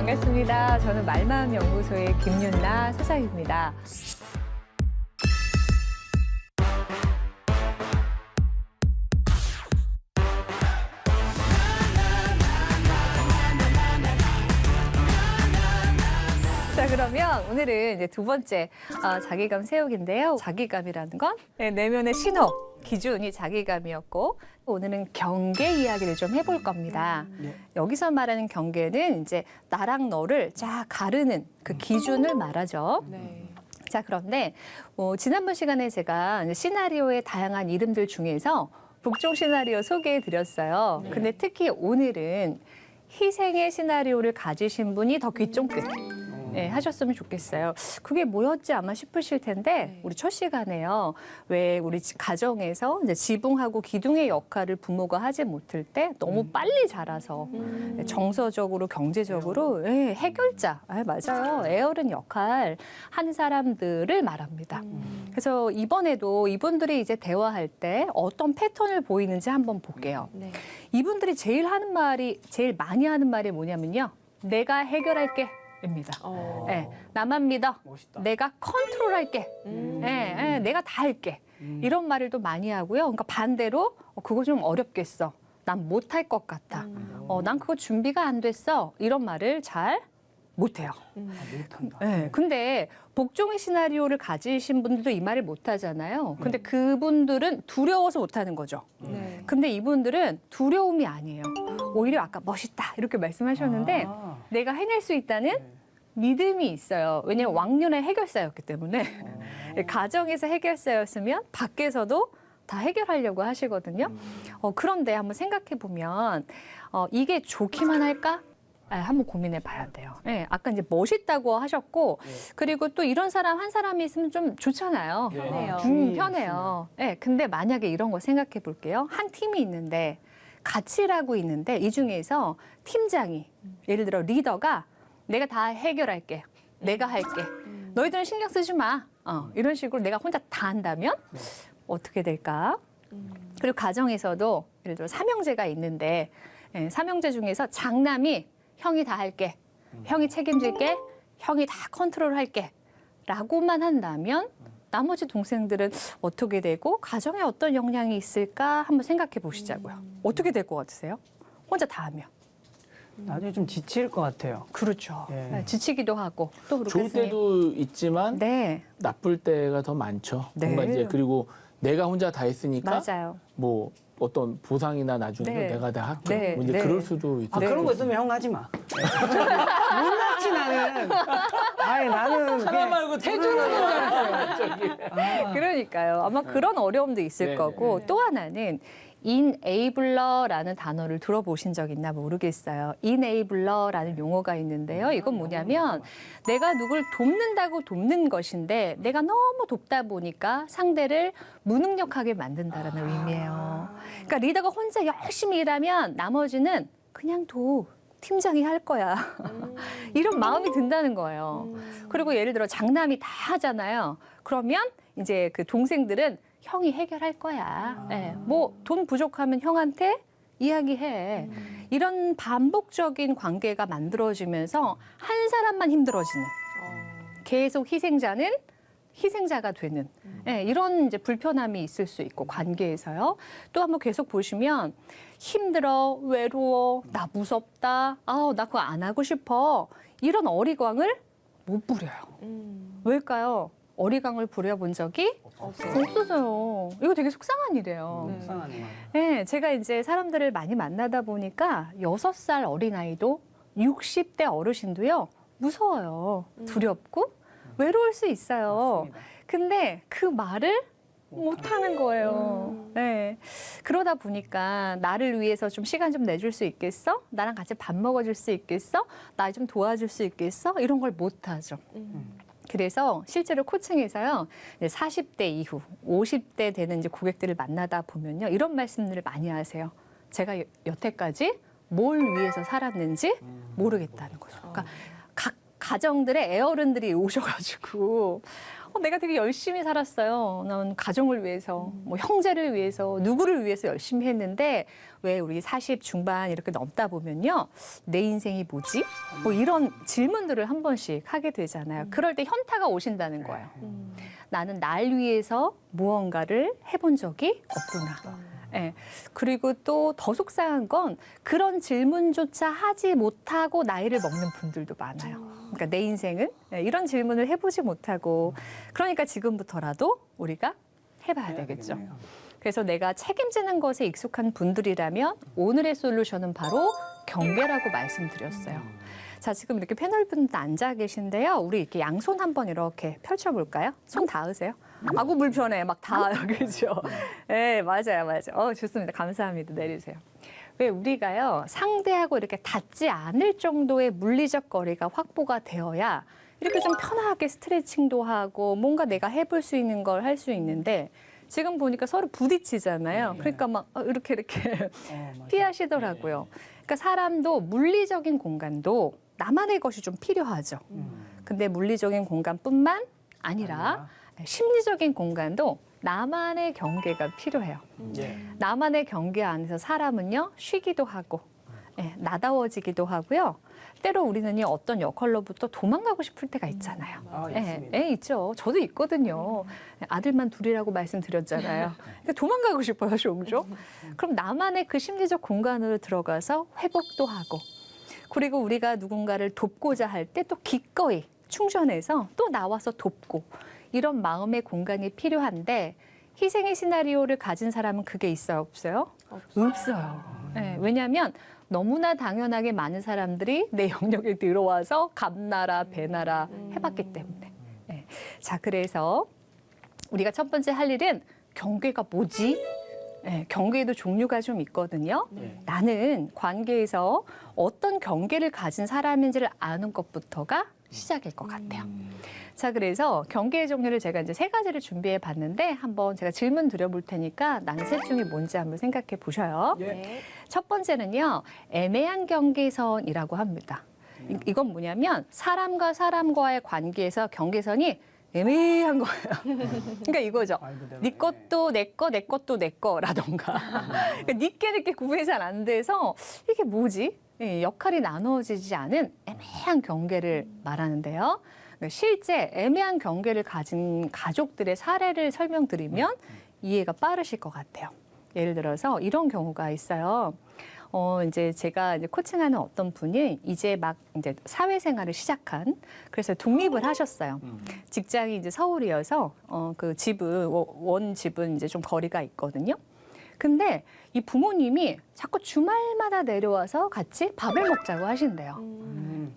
반갑습니다. 저는 말마음연구소의 김윤나 소장입니다. 자, 그러면 오늘은 이제 두 번째 자기감 세우기인데요. 자기감이라는 건 내면의 신호, 기준이 자기감이었고, 오늘은 경계 이야기를 좀 해볼 겁니다. 여기서 말하는 경계는 이제 나랑 너를 쫙 가르는 그 기준을 말하죠. 자, 그런데 지난번 시간에 제가 이제 시나리오의 다양한 이름들 중에서 복종 시나리오 소개해 드렸어요. 근데 특히 오늘은 희생의 시나리오를 가지신 분이 더 귀 쫑긋 하셨으면 좋겠어요. 그게 뭐였지 아마 싶으실 텐데 우리 첫 시간에요. 왜 우리 가정에서 이제 지붕하고 기둥의 역할을 부모가 하지 못할 때 너무 빨리 자라서 정서적으로 경제적으로 해결자 맞아요. 에어른 역할 한 사람들을 말합니다. 그래서 이번에도 이분들이 이제 대화할 때 어떤 패턴을 보이는지 한번 볼게요. 이분들이 제일 많이 하는 말이 뭐냐면요. 내가 해결할게. 입니다. 나만 믿어. 멋있다. 내가 컨트롤할게. 내가 다 할게. 이런 말을 또 많이 하고요. 그러니까 반대로 그거 좀 어렵겠어. 난 못할 것 같아. 난 그거 준비가 안 됐어. 이런 말을 잘 못해요. 못한다. 근데 복종의 시나리오를 가지신 분들도 이 말을 못하잖아요. 근데 그분들은 두려워서 못하는 거죠. 근데 이분들은 두려움이 아니에요. 오히려 아까 멋있다 이렇게 말씀하셨는데 내가 해낼 수 있다는 믿음이 있어요. 왜냐하면 왕년의 해결사였기 때문에 가정에서 해결사였으면 밖에서도 다 해결하려고 하시거든요. 그런데 한번 생각해 보면 이게 좋기만 할까? 한번 고민해 봐야 돼요. 아까 이제 멋있다고 하셨고, 그리고 또 이런 사람 한 사람이 있으면 좀 좋잖아요. 편해요. 편해요. 근데 만약에 이런 거 생각해 볼게요. 한 팀이 있는데, 같이 일하고 있는데, 이 중에서 팀장이, 예를 들어 리더가 내가 다 해결할게. 내가 할게. 너희들은 신경 쓰지 마. 이런 식으로 내가 혼자 다 한다면 어떻게 될까? 그리고 가정에서도 예를 들어 삼형제가 있는데, 삼형제 중에서 장남이 형이 다 할게. 형이 책임질게. 형이 다 컨트롤할게. 라고만 한다면 나머지 동생들은 어떻게 되고 가정에 어떤 영향이 있을까 한번 생각해 보시자고요. 어떻게 될 것 같으세요? 혼자 다 하면. 나중에 좀 지칠 것 같아요. 그렇죠. 지치기도 하고 또 그렇게 좋을 때도 있지만 네. 나쁠 때가 더 많죠. 네. 뭔가 이제 그리고 내가 혼자 다 했으니까 맞아요. 뭐 어떤 보상이나 나중에 내가 다 할게. 뭐 이제 그럴 수도 있죠. 그런 거 있으면 형 하지 마. 몰랐지 나는. 아니 나는 하나 말고 해주는 거잖아요. 그러니까요. 아마 그런 어려움도 있을 거고 또 하나는 enabler라는 단어를 들어보신 적 있나 모르겠어요. enabler라는 용어가 있는데요. 이건 뭐냐면 내가 누굴 돕는다고 돕는 것인데 내가 너무 돕다 보니까 상대를 무능력하게 만든다라는 의미예요. 그러니까 리더가 혼자 열심히 일하면 나머지는 그냥 팀장이 할 거야. 이런 마음이 든다는 거예요. 그리고 예를 들어 장남이 다 하잖아요. 그러면 이제 그 동생들은 형이 해결할 거야. 뭐 돈 부족하면 형한테 이야기해. 이런 반복적인 관계가 만들어지면서 한 사람만 힘들어지는. 계속 희생자는 희생자가 되는 이런 이제 불편함이 있을 수 있고 관계에서요. 또 한번 계속 보시면 힘들어, 외로워, 나 무섭다, 나 그거 안 하고 싶어 이런 어리광을 못 부려요. 왜일까요? 어리광을 부려본 적이 없어서요. 이거 되게 속상한 일이에요. 속상하네. 제가 이제 사람들을 많이 만나다 보니까 6살 어린아이도 60대 어르신도요. 무서워요. 두렵고 외로울 수 있어요. 맞습니다. 근데 그 말을 못하는 거예요. 그러다 보니까 나를 위해서 좀 시간 좀 내줄 수 있겠어? 나랑 같이 밥 먹어줄 수 있겠어? 나 좀 도와줄 수 있겠어? 이런 걸 못하죠. 그래서 실제로 코칭에서요, 40대 이후, 50대 되는 이제 고객들을 만나다 보면요, 이런 말씀들을 많이 하세요. 제가 여태까지 뭘 위해서 살았는지 모르겠다는 거죠. 그러니까 각 가정들의 애어른들이 오셔가지고 내가 되게 열심히 살았어요. 난 가정을 위해서, 뭐 형제를 위해서, 누구를 위해서 열심히 했는데 왜 우리 40 중반 이렇게 넘다 보면요. 내 인생이 뭐지? 뭐 이런 질문들을 한 번씩 하게 되잖아요. 그럴 때 현타가 오신다는 거예요. 나는 날 위해서 무언가를 해본 적이 없구나. 예. 그리고 또 더 속상한 건 그런 질문조차 하지 못하고 나이를 먹는 분들도 많아요. 그러니까 내 인생은 이런 질문을 해보지 못하고 그러니까 지금부터라도 우리가 해봐야 되겠죠. 그래서 내가 책임지는 것에 익숙한 분들이라면 오늘의 솔루션은 바로 경계라고 말씀드렸어요. 자, 지금 이렇게 패널 분들 앉아 계신데요. 우리 이렇게 양손 한번 이렇게 펼쳐볼까요? 손 닿으세요? 아구 불편해. 막 다, 그죠? 네, 맞아요, 맞아요. 좋습니다. 감사합니다. 내리세요. 왜 우리가요, 상대하고 이렇게 닿지 않을 정도의 물리적 거리가 확보가 되어야 이렇게 좀 편하게 스트레칭도 하고 뭔가 내가 해볼 수 있는 걸 할 수 있는데 지금 보니까 서로 부딪히잖아요. 그러니까 막 이렇게 피하시더라고요. 그러니까 사람도 물리적인 공간도 나만의 것이 좀 필요하죠. 근데 물리적인 공간뿐만 아니라 심리적인 공간도 나만의 경계가 필요해요. 나만의 경계 안에서 사람은요, 쉬기도 하고, 나다워지기도 하고요. 때로 우리는요, 어떤 역할로부터 도망가고 싶을 때가 있잖아요. 있죠. 저도 있거든요. 아들만 둘이라고 말씀드렸잖아요. 그러니까 도망가고 싶어요, 종종. 그럼 나만의 그 심리적 공간으로 들어가서 회복도 하고, 그리고 우리가 누군가를 돕고자 할 때 또 기꺼이 충전해서 또 나와서 돕고, 이런 마음의 공간이 필요한데 희생의 시나리오를 가진 사람은 그게 있어요, 없어요? 없어요. 왜냐하면 너무나 당연하게 많은 사람들이 내 영역에 들어와서 감나라 배나라 해봤기 때문에. 자, 그래서 우리가 첫 번째 할 일은 경계가 뭐지? 경계에도 종류가 좀 있거든요. 나는 관계에서 어떤 경계를 가진 사람인지를 아는 것부터가 시작일 것 같아요. 자, 그래서 경계의 종류를 제가 이제 3가지를 준비해 봤는데 한번 제가 질문 드려볼 테니까 나는 셋 중에 뭔지 한번 생각해 보셔요. 첫 번째는요, 애매한 경계선이라고 합니다. 이건 뭐냐면 사람과 사람과의 관계에서 경계선이 애매한 거예요. 그러니까 이거죠. 네 것도 내 거, 내 것도 내 거라던가. 그러니까 니께 구분이 잘 안 돼서 이게 뭐지? 역할이 나누어지지 않은 애매한 경계를 말하는데요. 실제 애매한 경계를 가진 가족들의 사례를 설명드리면 이해가 빠르실 것 같아요. 예를 들어서 이런 경우가 있어요. 이제 제가 이제 코칭하는 어떤 분이 이제 사회생활을 시작한, 그래서 독립을 하셨어요. 직장이 이제 서울이어서 그 집은 원 집은 이제 좀 거리가 있거든요. 근데 이 부모님이 자꾸 주말마다 내려와서 같이 밥을 먹자고 하신대요.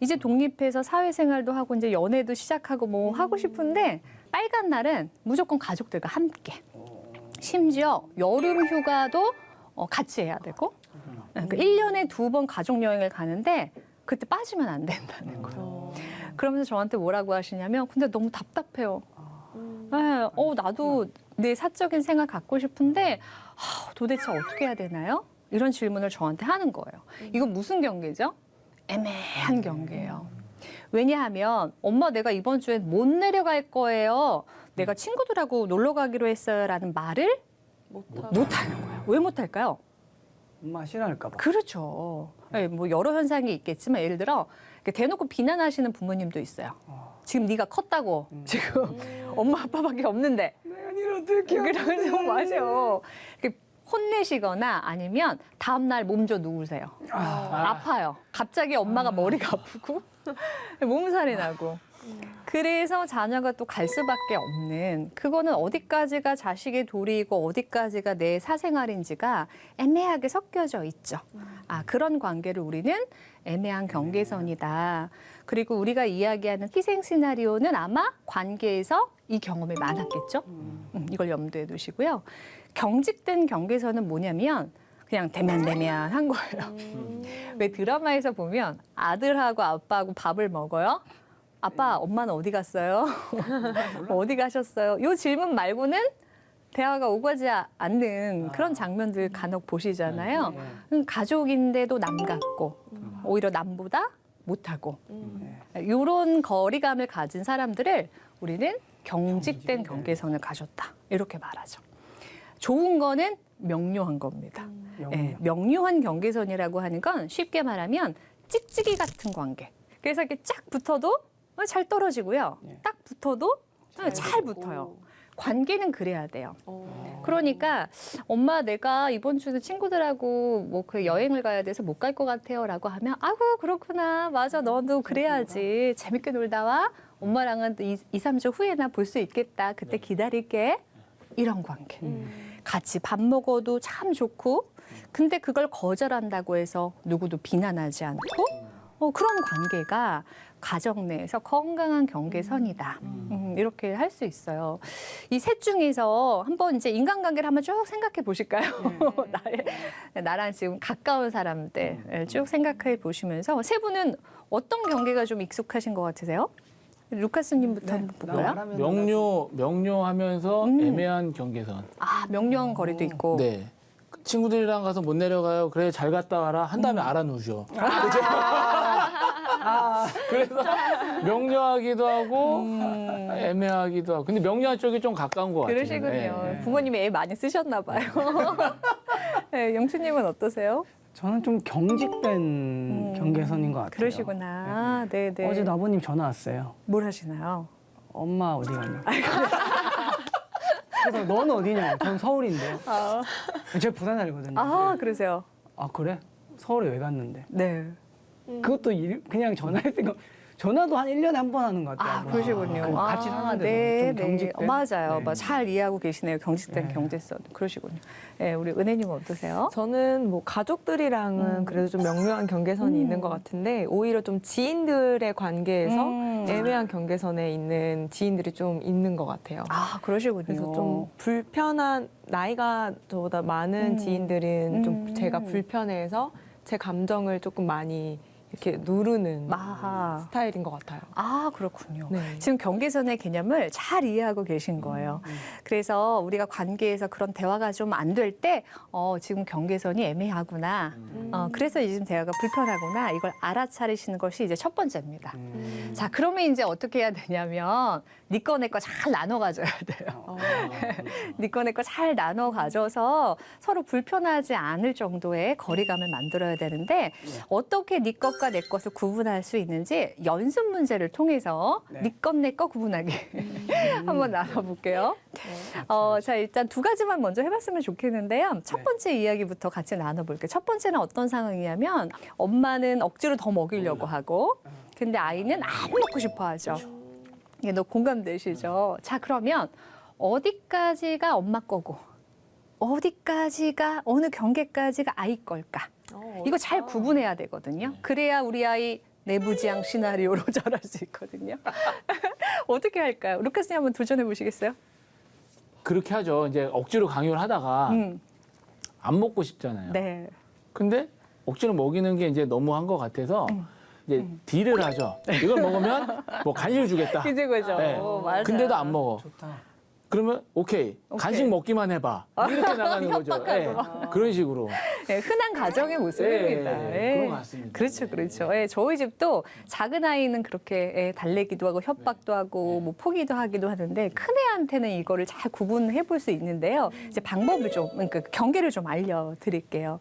이제 독립해서 사회생활도 하고 이제 연애도 시작하고 뭐 하고 싶은데 빨간 날은 무조건 가족들과 함께. 심지어 여름 휴가도 같이 해야 되고. 그러니까 1년에 2번 가족 여행을 가는데 그때 빠지면 안 된다는 거예요. 그러면서 저한테 뭐라고 하시냐면 근데 너무 답답해요. 나도 내 사적인 생활 갖고 싶은데 도대체 어떻게 해야 되나요? 이런 질문을 저한테 하는 거예요. 이건 무슨 경계죠? 애매한 경계예요. 왜냐하면 엄마 내가 이번 주엔 못 내려갈 거예요. 내가 친구들하고 놀러 가기로 했어요. 라는 말을 못하는 거예요. 왜 못할까요? 엄마 싫어할까 봐. 그렇죠. 뭐 여러 현상이 있겠지만 예를 들어 대놓고 비난하시는 부모님도 있어요. 지금 네가 컸다고 지금 엄마 아빠밖에 없는데 내가 니를 어떻게 그러면서 맞아요. 혼내시거나 아니면 다음 날 몸 좀 누우세요. 아파요. 갑자기 엄마가 머리가 아프고 몸살이 나고. 그래서 자녀가 또 갈 수밖에 없는, 그거는 어디까지가 자식의 도리이고 어디까지가 내 사생활인지가 애매하게 섞여져 있죠. 그런 관계를 우리는 애매한 경계선이다. 그리고 우리가 이야기하는 희생 시나리오는 아마 관계에서 이 경험이 많았겠죠. 이걸 염두에 두시고요. 경직된 경계선은 뭐냐면 그냥 대면한 거예요. 왜 드라마에서 보면 아들하고 아빠하고 밥을 먹어요? 아빠, 엄마는 어디 갔어요? 어디 가셨어요? 이 질문 말고는 대화가 오가지 않는 그런 장면들 간혹 보시잖아요. 가족인데도 남 같고 오히려 남보다 못하고 이런 거리감을 가진 사람들을 우리는 경직된 경계선을 가졌다. 이렇게 말하죠. 좋은 거는 명료한 겁니다. 예, 명료한 경계선이라고 하는 건 쉽게 말하면 찍찍이 같은 관계. 그래서 이렇게 쫙 붙어도 잘 떨어지고요. 딱 붙어도 잘 붙어요. 관계는 그래야 돼요. 그러니까 엄마 내가 이번 주에 친구들하고 뭐 그 여행을 가야 돼서 못 갈 것 같아요라고 하면 아이고 그렇구나. 맞아. 너도 그래야지. 재밌게 놀다 와. 엄마랑은 2, 3주 후에나 볼 수 있겠다. 그때 기다릴게. 이런 관계. 같이 밥 먹어도 참 좋고 근데 그걸 거절한다고 해서 누구도 비난하지 않고 그런 관계가 가정 내에서 건강한 경계선이다. 이렇게 할 수 있어요. 이 셋 중에서 한번 이제 인간관계를 한번 쭉 생각해 보실까요? 나랑 지금 가까운 사람들 쭉 생각해 보시면서 세 분은 어떤 경계가 좀 익숙하신 것 같으세요? 루카스님부터 한번 볼까요? 명료하면서 애매한 경계선. 아, 명료한 거리도 있고. 네. 친구들이랑 가서 못 내려가요. 그래 잘 갔다 와라. 한 다음에 알아놓으셔. 그래서 명료하기도 하고 애매하기도 하고. 근데 명료한 쪽이 좀 가까운 것 같아요. 그러시군요. 네. 부모님이 애 많이 쓰셨나 봐요. 네, 영수님은 어떠세요? 저는 좀 경직된 경계선인 것 같아요. 그러시구나. 네, 네. 어제 아버님 전화 왔어요. 뭘 하시나요? 엄마 어디 갔냐? 그래서 넌 어디냐? 전 서울인데요. 제가 부산 살거든요. 아, 그러세요? 아 그래? 서울에 왜 갔는데? 네. 그것도 그냥 전화했으니까 전화도 한 1년에 한 번 하는 것 같아요. 아, 그러시군요. 같이 사는데도 네, 좀 경직된? 맞아요. 네. 잘 이해하고 계시네요. 경직된 경제성. 그러시군요. 네, 우리 은혜님은 어떠세요? 저는 뭐 가족들이랑은 그래도 좀 명료한 경계선이 있는 것 같은데 오히려 좀 지인들의 관계에서 애매한 경계선에 있는 지인들이 좀 있는 것 같아요. 아, 그러시군요. 그래서 좀 불편한 나이가 저보다 많은 지인들은 좀 제가 불편해서 제 감정을 조금 많이 이렇게 누르는 아하. 스타일인 것 같아요. 아, 그렇군요. 네. 지금 경계선의 개념을 잘 이해하고 계신 거예요. 그래서 우리가 관계에서 그런 대화가 좀 안 될 때, 지금 경계선이 애매하구나. 그래서 지금 대화가 불편하구나. 이걸 알아차리시는 것이 이제 첫 번째입니다. 자, 그러면 이제 어떻게 해야 되냐면, 네 거 내 거 잘 나눠 가져야 돼요. 네 거 내 거 잘 나눠 가져서 서로 불편하지 않을 정도의 거리감을 만들어야 되는데, 어떻게 네 것과 내 것을 구분할 수 있는지 연습 문제를 통해서 네 것 내 거 구분하기 한번 나눠볼게요. 자, 일단 두 가지만 먼저 해봤으면 좋겠는데요. 첫 번째 이야기부터 같이 나눠볼게요. 첫 번째는 어떤 상황이냐면 엄마는 억지로 더 먹이려고 하고 근데 아이는 안 먹고 싶어 하죠. 이게 너 공감되시죠? 자, 그러면 어디까지가 엄마 거고 어디까지가 어느 경계까지가 아이 걸까? 이거 잘 구분해야 되거든요. 그래야 우리 아이 내부지향 시나리오로 잘할 수 있거든요. 어떻게 할까요? 루카스님 한번 도전해 보시겠어요? 그렇게 하죠. 이제 억지로 강요를 하다가 안 먹고 싶잖아요. 네. 근데 억지로 먹이는 게 이제 너무한 것 같아서 이제 딜을 하죠. 이걸 먹으면 뭐 간식을 주겠다. 그죠, 그죠. 네. 맞아요. 근데도 안 먹어. 좋다. 그러면 오케이. 간식 먹기만 해봐. 이렇게 나가는 거죠. 네. 그런 식으로. 네, 흔한 가정의 모습입니다. 네, 그런 것 같습니다. 그렇죠, 그렇죠. 네, 저희 집도 작은 아이는 그렇게 달래기도 하고 협박도 하고 뭐 포기도 하기도 하는데 큰 애한테는 이거를 잘 구분해 볼 수 있는데요. 이제 방법을 좀, 그러니까 경계를 좀 알려드릴게요.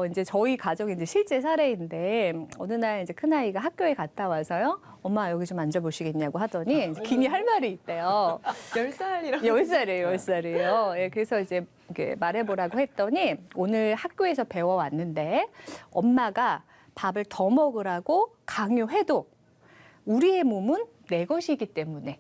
이제 저희 가정이 이제 실제 사례인데 어느 날 이제 큰 아이가 학교에 갔다 와서요. 엄마 여기 좀 앉아보시겠냐고 하더니 이제 김이 할 말이 있대요. 10살이라고. 10살이에요, 10살이에요. 예, 그래서 이제 이렇게 말해보라고 했더니 오늘 학교에서 배워왔는데 엄마가 밥을 더 먹으라고 강요해도 우리의 몸은 내 것이기 때문에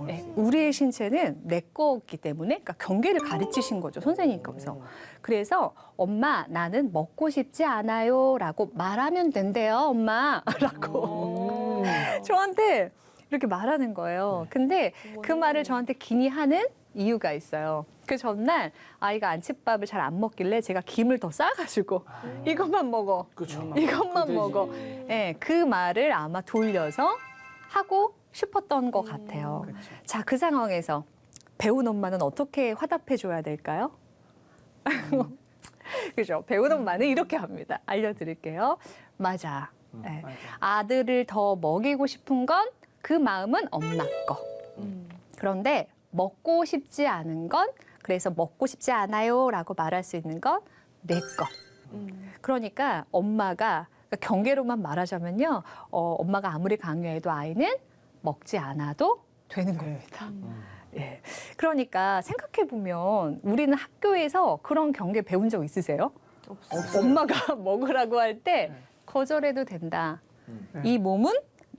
네, 우리의 신체는 내 거기 때문에 그러니까 경계를 가르치신 거죠, 선생님께서. 그래서 엄마 나는 먹고 싶지 않아요 라고 말하면 된대요, 엄마 라고 저한테 이렇게 말하는 거예요. 근데 그 말을 저한테 기니 하는 이유가 있어요. 그 전날 아이가 안칫밥을 잘 안 먹길래 제가 김을 더 싸가지고 이것만 먹어. 그렇죠. 이것만 먹어. 네, 그 말을 아마 돌려서 하고 싶었던 것 같아요. 자, 그 상황에서 배운 엄마는 어떻게 화답해 줘야 될까요? 그죠? 배운 엄마는 이렇게 합니다. 알려드릴게요. 맞아. 네. 아들을 더 먹이고 싶은 건 그 마음은 엄마 거. 그런데 먹고 싶지 않은 건 그래서 먹고 싶지 않아요라고 말할 수 있는 건 내 것. 그러니까 엄마가 그러니까 경계로만 말하자면요. 엄마가 아무리 강요해도 아이는 먹지 않아도 되는 겁니다. 예. 그러니까 생각해 보면 우리는 학교에서 그런 경계 배운 적 있으세요? 없어요. 엄마가 먹으라고 할 때 거절해도 된다. 이 몸은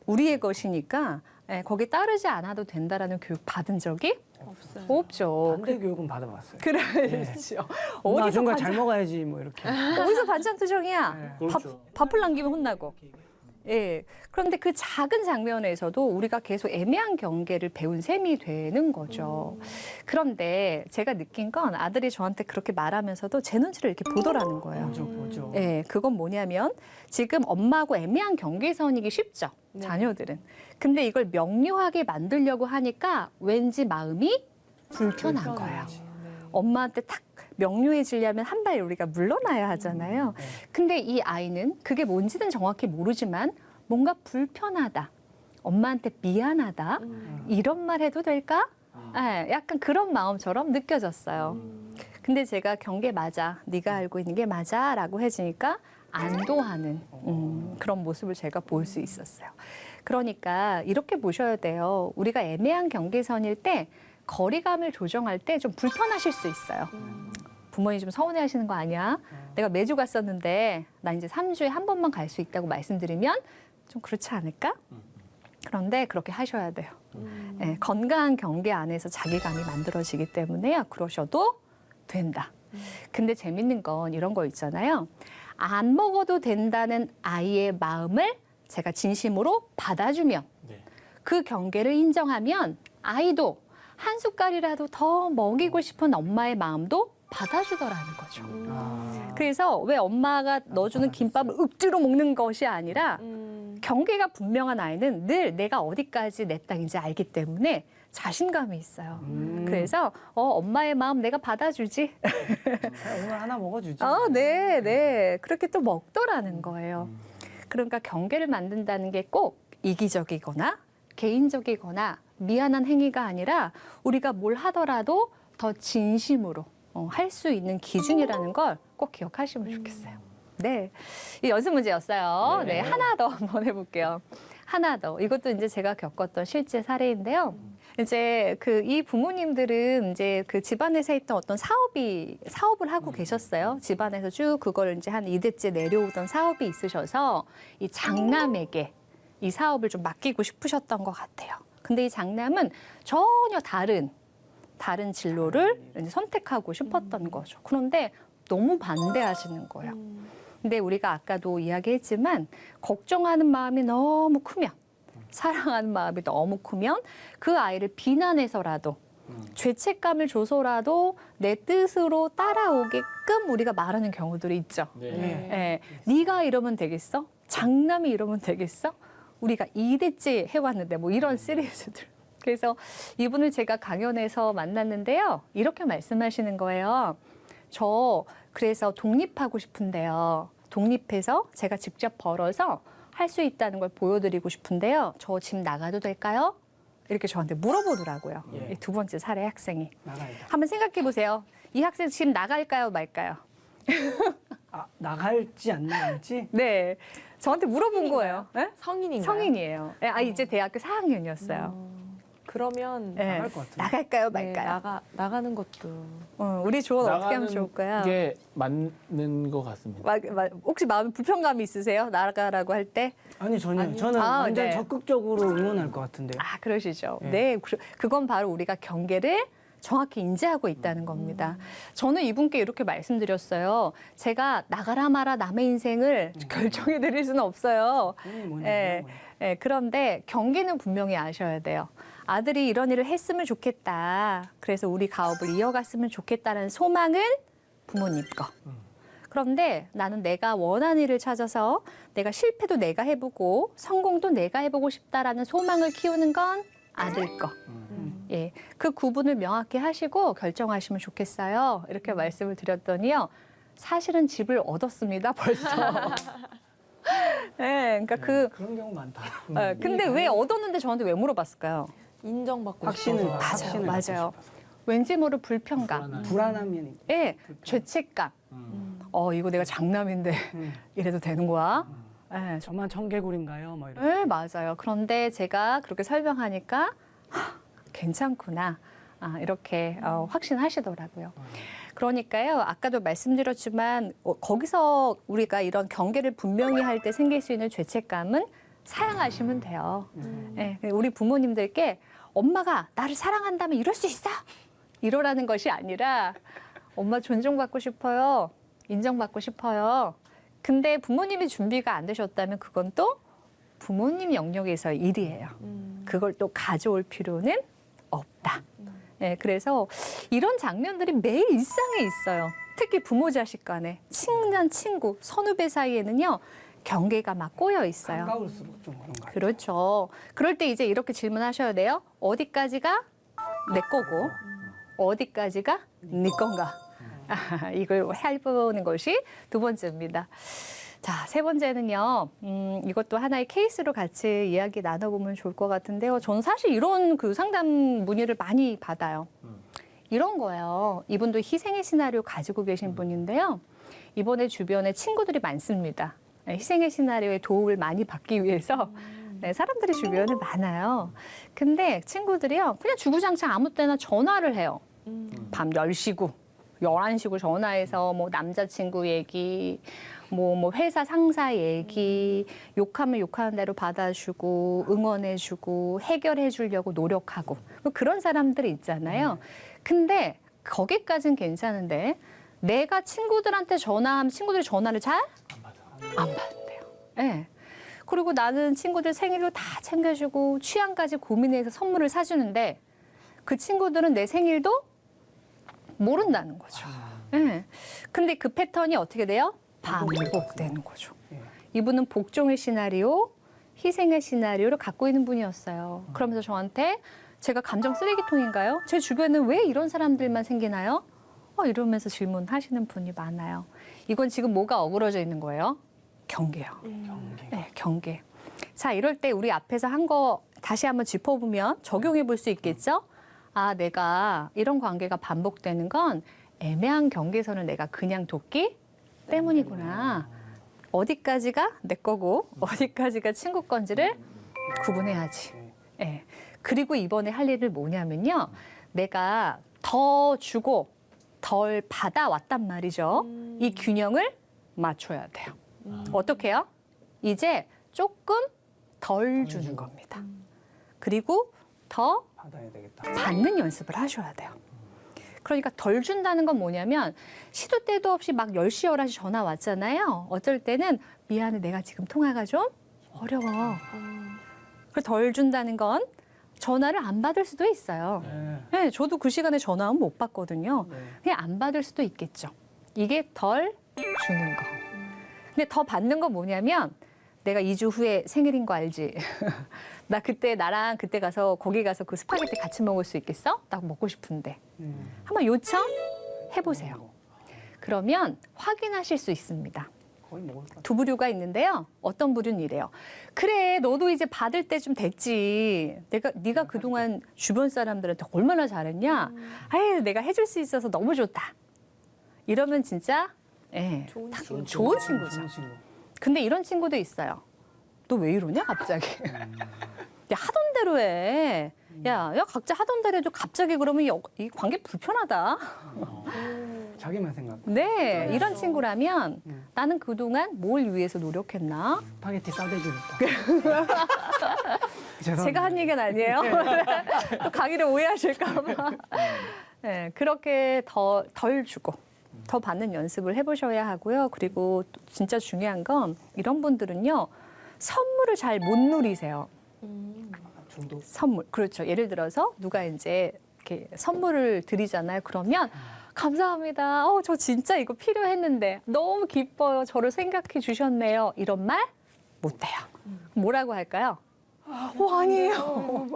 우리의 것이니까 거기 따르지 않아도 된다라는 교육 받은 적이 없어요. 없죠. 반대 교육은 받아봤어요. 그렇죠. 엄마 준 거 반찬- 잘 먹어야지 뭐 이렇게. 어디서 반찬 투정이야? 네. 그렇죠. 밥을 남기면 혼나고. 예. 그런데 그 작은 장면에서도 우리가 계속 애매한 경계를 배운 셈이 되는 거죠. 그런데 제가 느낀 건 아들이 저한테 그렇게 말하면서도 제 눈치를 이렇게 보더라는 거예요. 보죠. 예, 그건 뭐냐면 지금 엄마하고 애매한 경계선이기 쉽죠. 자녀들은. 근데 이걸 명료하게 만들려고 하니까 왠지 마음이 불편한 거예요. 엄마한테 탁 명료해지려면 한 발 우리가 물러나야 하잖아요. 근데 이 아이는 그게 뭔지는 정확히 모르지만 뭔가 불편하다. 엄마한테 미안하다. 이런 말 해도 될까? 예, 약간 그런 마음처럼 느껴졌어요. 근데 제가 경계 맞아. 네가 알고 있는 게 맞아. 라고 해주니까 안도하는 그런 모습을 제가 볼 수 있었어요. 그러니까 이렇게 보셔야 돼요. 우리가 애매한 경계선일 때 거리감을 조정할 때 좀 불편하실 수 있어요. 부모님 좀 서운해 하시는 거 아니야? 내가 매주 갔었는데 나 이제 3주에 한 번만 갈 수 있다고 말씀드리면 좀 그렇지 않을까? 그런데 그렇게 하셔야 돼요. 예, 건강한 경계 안에서 자기감이 만들어지기 때문에요. 그러셔도 된다. 근데 재밌는 건 이런 거 있잖아요. 안 먹어도 된다는 아이의 마음을 제가 진심으로 받아주면 네. 그 경계를 인정하면 아이도 한 숟갈이라도 더 먹이고 싶은 엄마의 마음도 받아주더라는 거죠. 그래서 왜 엄마가 넣어주는 김밥을 억지로 먹는 것이 아니라 경계가 분명한 아이는 늘 내가 어디까지 내 땅인지 알기 때문에 자신감이 있어요. 그래서 엄마의 마음 내가 받아주지. 오늘 하나 먹어주지. 네, 네. 그렇게 또 먹더라는 거예요. 그러니까 경계를 만든다는 게 꼭 이기적이거나 개인적이거나 미안한 행위가 아니라 우리가 뭘 하더라도 더 진심으로 할 수 있는 기준이라는 걸 꼭 기억하시면 좋겠어요. 네. 이 연습 문제였어요. 네. 하나 더 한번 해볼게요. 하나 더. 이것도 이제 제가 겪었던 실제 사례인데요. 이제 이 부모님들은 이제 그 집안에서 했던 어떤 사업을 하고 계셨어요. 집안에서 쭉 그걸 이제 한 2대째 내려오던 사업이 있으셔서 이 장남에게 이 사업을 좀 맡기고 싶으셨던 것 같아요. 근데 이 장남은 전혀 다른 진로를 이제 선택하고 싶었던 거죠. 그런데 너무 반대하시는 거예요. 근데 우리가 아까도 이야기했지만 걱정하는 마음이 너무 크면 사랑하는 마음이 너무 크면 그 아이를 비난해서라도 죄책감을 줘서라도 내 뜻으로 따라오게끔 우리가 말하는 경우들이 있죠. 네. 네가 이러면 되겠어? 장남이 이러면 되겠어? 우리가 2대째 해왔는데 뭐 이런 시리즈들. 그래서 이분을 제가 강연에서 만났는데요. 이렇게 말씀하시는 거예요. 저 그래서 독립하고 싶은데요. 독립해서 제가 직접 벌어서 할 수 있다는 걸 보여드리고 싶은데요. 저 집 나가도 될까요? 이렇게 저한테 물어보더라고요. 예. 이 두 번째 사례 학생이. 나가야죠. 한번 생각해 보세요. 이 학생 집 나갈까요, 말까요? 나갈지 안 나갈지? 네. 저한테 물어본 거예요. 네? 성인인가요? 성인이에요. 이제 대학교 4학년이었어요. 그러면 나갈 것 같은데. 나갈까요, 네, 말까요? 나가는 것도 우리 조언 어떻게 하면 좋을까요? 게 맞는 것 같습니다. 혹시 마음 불편감이 있으세요? 나가라고 할 때? 아니 전혀. 저는 완전 네. 적극적으로 응원할 것 같은데요. 그러시죠. 네. 네. 그건 바로 우리가 경계를 정확히 인지하고 있다는 겁니다. 저는 이분께 이렇게 말씀드렸어요. 제가 나가라 마라 남의 인생을 결정해 드릴 수는 없어요. 예, 그런데 경계는 분명히 아셔야 돼요. 아들이 이런 일을 했으면 좋겠다. 그래서 우리 가업을 이어갔으면 좋겠다는 소망은 부모님 거. 그런데 나는 내가 원하는 일을 찾아서 내가 실패도 내가 해보고 성공도 내가 해보고 싶다라는 소망을 키우는 건 아들 거. 예, 그 구분을 명확히 하시고 결정하시면 좋겠어요. 이렇게 말씀을 드렸더니요. 사실은 집을 얻었습니다, 벌써. 네, 그러니까 그런 경우 많다. 근데 왜 얻었는데 저한테 왜 물어봤을까요? 인정받고 확신을 싶어서. 맞아요, 확신을 맞아요. 갖고 싶어서. 왠지 모를 불편감, 불안함이 예, 죄책감. 이거 내가 장남인데 이래도 되는 거야? 예, 저만 청개구리인가요? 뭐 이런. 네, 맞아요. 그런데 제가 그렇게 설명하니까 괜찮구나. 이렇게 확신하시더라고요. 그러니까요, 아까도 말씀드렸지만 거기서 우리가 이런 경계를 분명히 할 때 생길 수 있는 죄책감은 사양하시면 돼요. 네, 우리 부모님들께 엄마가 나를 사랑한다면 이럴 수 있어! 이러라는 것이 아니라 엄마 존중받고 싶어요. 인정받고 싶어요. 근데 부모님이 준비가 안 되셨다면 그건 또 부모님 영역에서의 일이에요. 그걸 또 가져올 필요는 없다. 네, 그래서 이런 장면들이 매일 일상에 있어요. 특히 부모 자식 간에, 친한 친구, 선후배 사이에는요, 경계가 막 꼬여 있어요. 가까울수록 좀 그런 거 같아요. 그렇죠. 그럴 때 이제 이렇게 질문하셔야 돼요. 어디까지가 내 거고, 어디까지가 네 건가? 이걸 해보는 것이 두 번째입니다. 자, 세 번째는요, 이것도 하나의 케이스로 같이 이야기 나눠보면 좋을 것 같은데요. 저는 사실 이런 그 상담 문의를 많이 받아요. 이런 거예요. 이분도 희생의 시나리오 가지고 계신 분인데요. 이번에 주변에 친구들이 많습니다. 희생의 시나리오에 도움을 많이 받기 위해서 네, 사람들이 주변에 많아요. 근데 친구들이요, 그냥 주구장창 아무 때나 전화를 해요. 밤 10시고, 11시고 전화해서 뭐 남자친구 얘기, 뭐 회사 상사 얘기, 욕하면 욕하는 대로 받아주고, 응원해주고, 해결해주려고 노력하고, 뭐 그런 사람들이 있잖아요. 근데 거기까지는 괜찮은데, 내가 친구들한테 전화하면 친구들이 전화를 잘 안 받는데요. 네. 그리고 나는 친구들 생일도 다 챙겨주고 취향까지 고민해서 선물을 사주는데 그 친구들은 내 생일도 모른다는 거죠. 네. 근데 그 패턴이 어떻게 돼요? 반복되는 거죠. 이분은 복종의 시나리오, 희생의 시나리오를 갖고 있는 분이었어요. 그러면서 저한테 제가 감정 쓰레기통인가요? 제 주변에 왜 이런 사람들만 생기나요? 이러면서 질문하시는 분이 많아요. 이건 지금 뭐가 어그러져 있는 거예요? 경계요. 네, 경계. 자, 이럴 때 우리 앞에서 한 거 다시 한번 짚어보면 적용해 볼 수 있겠죠? 내가 이런 관계가 반복되는 건 애매한 경계선을 내가 그냥 뒀기 때문이구나. 어디까지가 내 거고 어디까지가 친구 건지를 구분해야지. 네. 그리고 이번에 할 일을 뭐냐면요. 내가 더 주고 덜 받아왔단 말이죠. 이 균형을 맞춰야 돼요. 어떻게 해요? 이제 조금 덜 주는 겁니다. 그리고 더 받아야 되겠다. 받는 연습을 하셔야 돼요. 그러니까 덜 준다는 건 뭐냐면 시도 때도 없이 막 10시, 11시 전화 왔잖아요. 어쩔 때는 미안해, 내가 지금 통화가 좀 어려워. 그래서 덜 준다는 건 전화를 안 받을 수도 있어요. 네, 저도 그 시간에 전화하면 못 받거든요. 그냥 안 받을 수도 있겠죠. 이게 덜 주는 거. 근데 더 받는 건 뭐냐면 내가 2주 후에 생일인 거 알지? 나 그때 나랑 그때 가서 거기 가서 그 스파게티 같이 먹을 수 있겠어? 나 먹고 싶은데. 한번 요청해보세요. 그러면 확인하실 수 있습니다. 거의 먹을 것 같아요. 두 부류가 있는데요. 어떤 부류는 이래요. 그래, 너도 이제 받을 때 좀 됐지. 네가 그동안 주변 사람들한테 얼마나 잘했냐. 아유, 내가 해줄 수 있어서 너무 좋다. 이러면 진짜 좋은 친구죠. 좋은 친구. 근데 이런 친구도 있어요. 너 왜 이러냐 갑자기. 야, 하던 대로 해. 야, 각자 하던 대로 해도 갑자기 그러면 이 관계 불편하다. 자기만 생각. 네, 이런 친구라면 나는 그동안 뭘 위해서 노력했나? 스파게티 싸대기니까. 제가 한 얘기는 아니에요. 또 강의를 오해하실까 봐. 네, 그렇게 덜 주고 더 받는 연습을 해보셔야 하고요. 그리고 또 진짜 중요한 건 이런 분들은요. 선물을 잘 못 누리세요. 중독. 선물. 그렇죠. 예를 들어서 누가 이제 이렇게 선물을 드리잖아요. 그러면 감사합니다. 저 진짜 이거 필요했는데 너무 기뻐요. 저를 생각해 주셨네요. 이런 말 못해요. 뭐라고 할까요? 아니에요.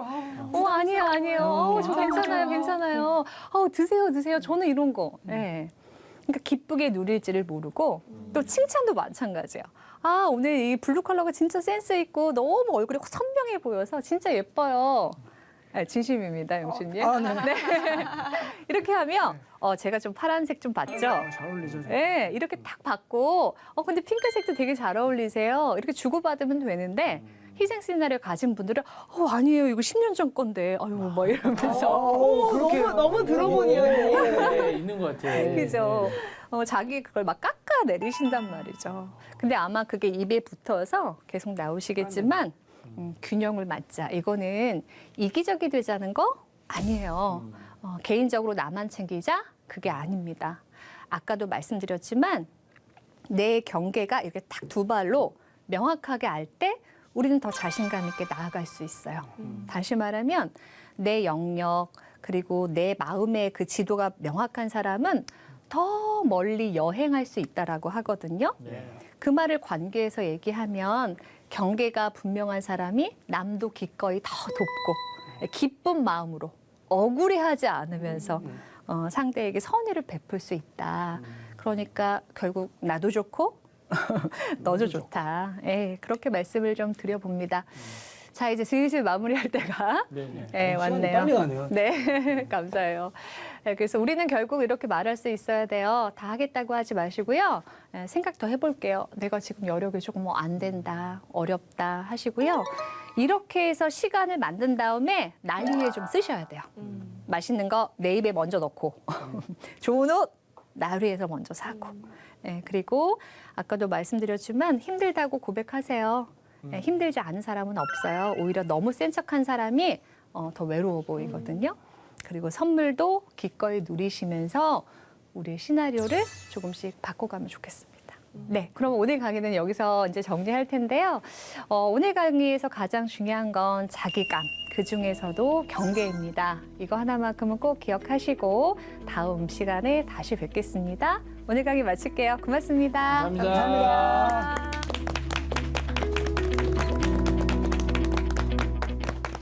아니에요. 저 괜찮아요. 드세요. 저는 이런 거. 네. 그러니까 기쁘게 누릴지를 모르고 또 칭찬도 마찬가지예요. 오늘 이 블루 컬러가 진짜 센스 있고 너무 얼굴이 선명해 보여서 진짜 예뻐요. 진심입니다, 영춘님. 아, 네. 네. 이렇게 하면 제가 좀 파란색 좀 봤죠? 잘 어울리죠. 네, 이렇게 딱 받고 근데 핑크색도 되게 잘 어울리세요. 이렇게 주고받으면 되는데 희생 시나리오 가진 분들은 아니에요, 이거 10년 전 건데 아유 뭐 이러면서 그렇게 너무 들어보니요. 네, 있는 것 같아요. 그죠. 자기 그걸 막 깎아 내리신단 말이죠. 근데 아마 그게 입에 붙어서 계속 나오시겠지만 균형을 맞자. 이거는 이기적이 되자는 거 아니에요. 개인적으로 나만 챙기자? 그게 아닙니다. 아까도 말씀드렸지만 내 경계가 이렇게 딱 두 발로 명확하게 알 때 우리는 더 자신감 있게 나아갈 수 있어요. 다시 말하면 내 영역 그리고 내 마음의 그 지도가 명확한 사람은 더 멀리 여행할 수 있다라고 하거든요. 네. 그 말을 관계에서 얘기하면 경계가 분명한 사람이 남도 기꺼이 더 돕고 기쁜 마음으로 억울해하지 않으면서 상대에게 선의를 베풀 수 있다. 그러니까 결국 나도 좋고 너도 좋다. 예, 그렇게 말씀을 좀 드려봅니다. 자, 이제 슬슬 마무리할 때가 네네. 네, 시간이 왔네요. 빨리 가네요. 네, 감사해요. 네, 그래서 우리는 결국 이렇게 말할 수 있어야 돼요. 다 하겠다고 하지 마시고요. 생각 더 해볼게요. 내가 지금 여력이 조금 안 된다, 어렵다 하시고요. 이렇게 해서 시간을 만든 다음에 날 위해 좀 쓰셔야 돼요. 맛있는 거 내 입에 먼저 넣고 좋은 옷 날 위해서 먼저 사고 네, 그리고 아까도 말씀드렸지만 힘들다고 고백하세요. 네, 힘들지 않은 사람은 없어요. 오히려 너무 센 척한 사람이 더 외로워 보이거든요. 그리고 선물도 기꺼이 누리시면서 우리의 시나리오를 조금씩 바꿔가면 좋겠습니다. 네, 그럼 오늘 강의는 여기서 이제 정리할 텐데요. 오늘 강의에서 가장 중요한 건 자기감, 그 중에서도 경계입니다. 이거 하나만큼은 꼭 기억하시고 다음 시간에 다시 뵙겠습니다. 오늘 강의 마칠게요. 고맙습니다. 감사합니다.